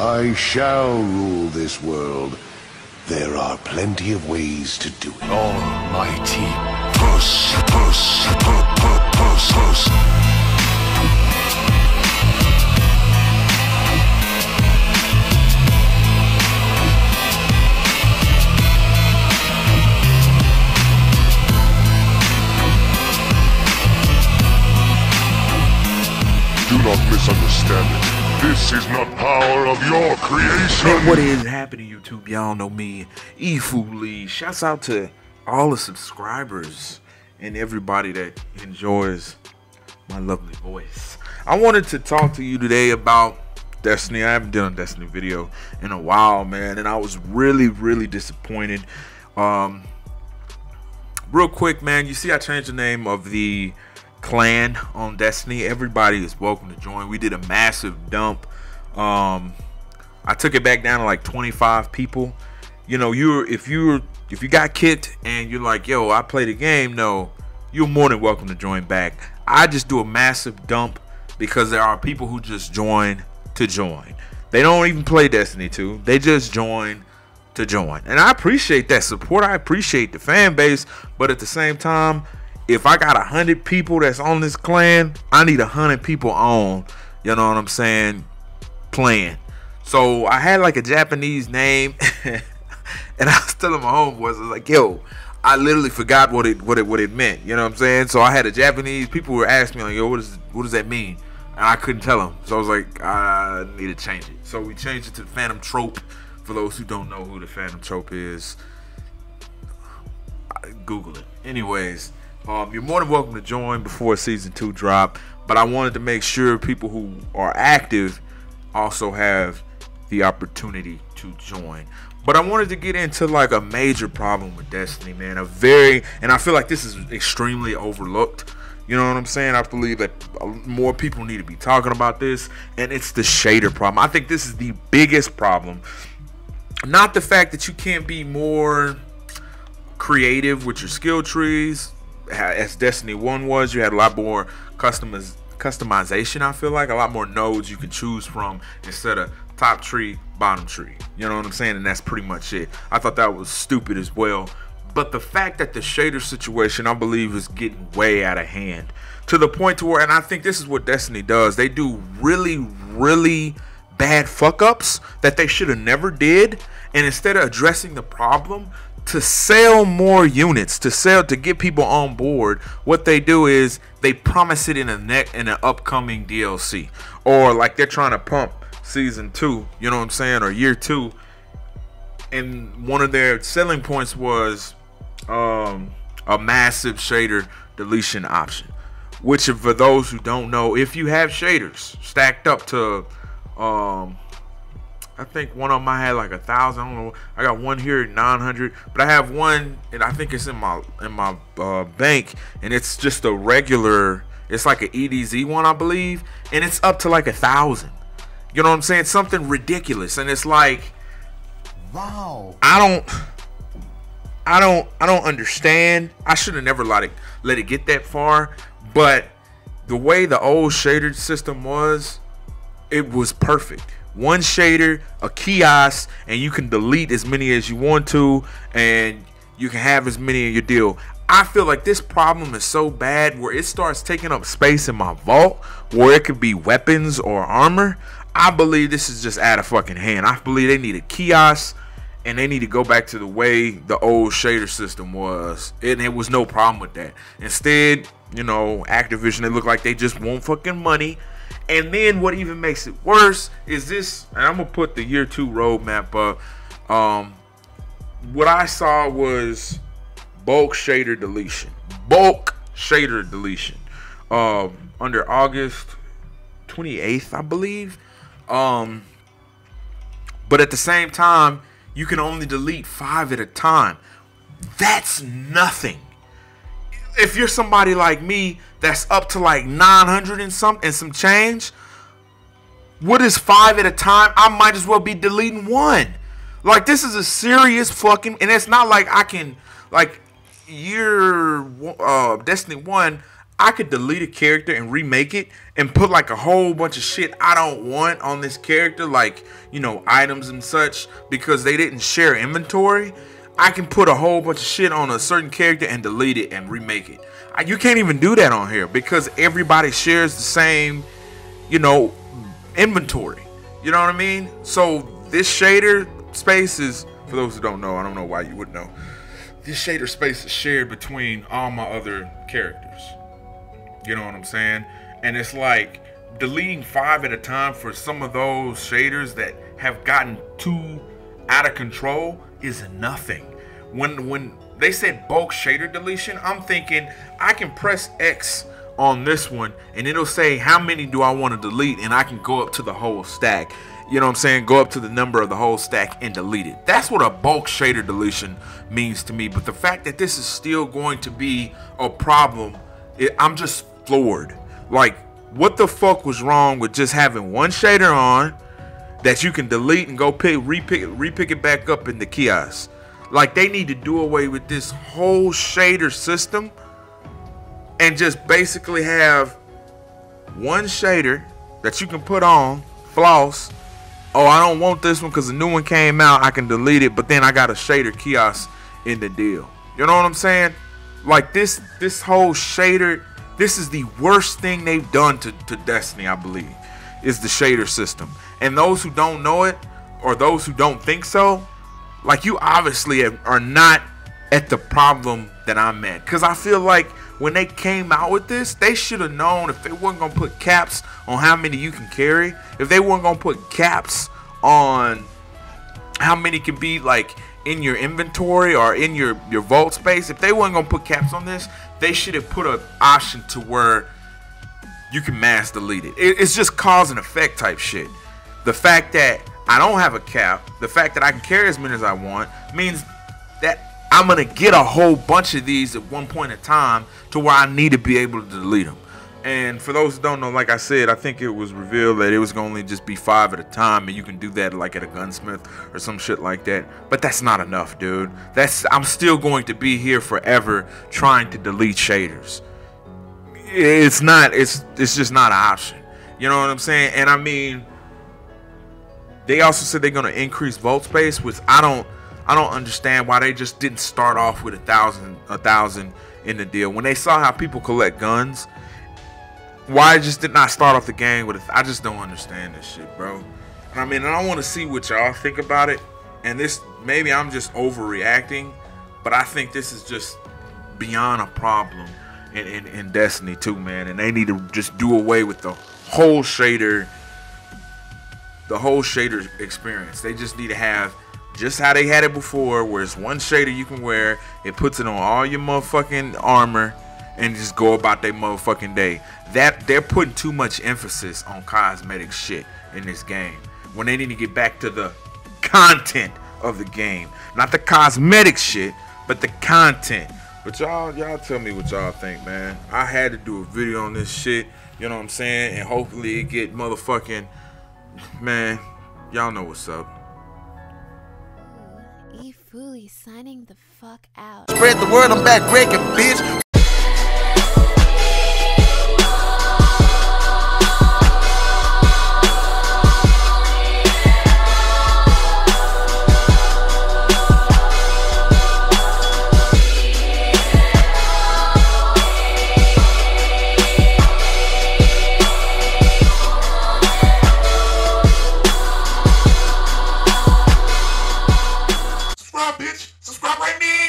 I shall rule this world. There are plenty of ways to do it. Almighty push, push, push, push, push, push. Do not misunderstand it. This is not power of your creation. Man, what is happening, YouTube? Y'all know me, E FooLy. Shouts out to all the subscribers and everybody that enjoys my lovely voice. I wanted to talk to you today about Destiny. I haven't done a Destiny video in a while, man, and I was really disappointed. Real quick, man, you see I changed the name of the clan on Destiny. Everybody is welcome to join. We did a massive dump. I took it back down to like 25 people. You know, if you got kicked and you're like, yo, I played a game, no, you're more than welcome to join back. I just do a massive dump because there are people who just join to join. They don't even play Destiny 2. They just join to join. And I appreciate that support. I appreciate the fan base, but at the same time, if I got 100 people that's on this clan, I need 100 people on, you know what I'm saying, playing. So I had like a Japanese name, and I was telling my homeboys, I was like, yo, I literally forgot what it meant, you know what I'm saying? So I had a Japanese, people were asking me like, yo, what does that mean? And I couldn't tell them. So I was like, I need to change it. So we changed it to the Phantom Trope. For those who don't know who the Phantom Trope is, Google it. Anyways, you're more than welcome to join before season 2 drop, but I wanted to make sure people who are active also have the opportunity to join. But I wanted to get into like a major problem with Destiny, man. And I feel like this is extremely overlooked. You know what I'm saying? I believe that more people need to be talking about this, and it's the shader problem. I think this is the biggest problem. Not the fact that you can't be more creative with your skill trees. As Destiny 1 was, you had a lot more customization. I feel like a lot more nodes you can choose from instead of top tree, bottom tree. You know what I'm saying? And that's pretty much it. I thought that was stupid as well. But the fact that the shader situation, I believe, is getting way out of hand to the point to where, and I think this is what Destiny does, they do really bad fuck ups that they should have never did, and instead of addressing the problem to sell more units, to get people on board, what they do is they promise it in an upcoming DLC, or like they're trying to pump season 2, you know what I'm saying, or year 2, and one of their selling points was a massive shader deletion option, which, for those who don't know, if you have shaders stacked up to I think one of them I had like 1,000. I don't know. I got one here at 900, but I have one, and I think it's in my bank, and it's just a regular. It's like an EDZ one, I believe, and it's up to like 1,000. You know what I'm saying? Something ridiculous, and it's like, wow. I don't understand. I should have never let it get that far, but the way the old shader system was, it was perfect. One shader, a kiosk, and you can delete as many as you want to, and you can have as many in your deal. I feel like this problem is so bad where it starts taking up space in my vault, where it could be weapons or armor. I believe this is just out of fucking hand. I believe they need a kiosk, and they need to go back to the way the old shader system was, and there was no problem with that. Instead, you know, Activision, they look like they just want fucking money. And then what even makes it worse is this, and I'm gonna put the year 2 roadmap up. What I saw was bulk shader deletion. Under August 28th, I believe. But at the same time, you can only delete 5 at a time. That's nothing. If you're somebody like me that's up to like 900 and some change, what is 5 at a time? I might as well be deleting 1. Like, this is a serious fucking, and it's not like I can, like, Destiny 1, I could delete a character and remake it and put like a whole bunch of shit I don't want on this character, like, you know, items and such, because they didn't share inventory. I can put a whole bunch of shit on a certain character and delete it and remake it. You can't even do that on here because everybody shares the same, you know, inventory. You know what I mean? So this shader space is, for those who don't know, I don't know why you would know, this shader space is shared between all my other characters. You know what I'm saying? And it's like deleting 5 at a time for some of those shaders that have gotten too out of control is nothing. When they said bulk shader deletion, I'm thinking I can press X on this one and it'll say how many do I want to delete, and I can go up to the whole stack. You know what I'm saying? Go up to the number of the whole stack and delete it. That's what a bulk shader deletion means to me. But the fact that this is still going to be a problem, I'm just floored. Like, what the fuck was wrong with just having one shader on that you can delete and go repick it back up in the kiosk? Like, they need to do away with this whole shader system and just basically have one shader that you can put on, floss. Oh, I don't want this one because the new one came out, I can delete it, but then I got a shader kiosk in the deal. You know what I'm saying? Like, this whole shader, this is the worst thing they've done to Destiny, I believe, is the shader system. And those who don't know it, or those who don't think so, like, you obviously are not at the problem that I'm at. Because I feel like when they came out with this, they should have known if they weren't going to put caps on how many you can carry, if they weren't going to put caps on how many can be, like, in your inventory or in your vault space, if they weren't going to put caps on this, they should have put an option to where you can mass delete it. It's just cause and effect type shit. The fact that I don't have a cap, the fact that I can carry as many as I want, means that I'm going to get a whole bunch of these at one point in time to where I need to be able to delete them. And for those who don't know, like I said, I think it was revealed that it was going to only just be 5 at a time, and you can do that like at a gunsmith or some shit like that. But that's not enough, dude. I'm still going to be here forever trying to delete shaders. It's just not an option. You know what I'm saying? And I mean, they also said they're going to increase vault space, which I don't understand why they just didn't start off with 1,000 in the deal. When they saw how people collect guns, why just did not start off the game with I just don't understand this shit, bro. I mean, I want to see what y'all think about it. And this, maybe I'm just overreacting, but I think this is just beyond a problem in Destiny 2, man. And they need to just do away with the whole shader experience. They just need to have just how they had it before, where it's one shader you can wear, it puts it on all your motherfucking armor, and just go about their motherfucking day. That they're putting too much emphasis on cosmetic shit in this game, when they need to get back to the content of the game. Not the cosmetic shit, but the content. But y'all tell me what y'all think, man. I had to do a video on this shit, you know what I'm saying? And hopefully it get motherfucking, man, y'all know what's up. E FooLy signing the fuck out. Spread the word, I'm back breaking, bitch. Subscribe, bitch. Subscribe right now.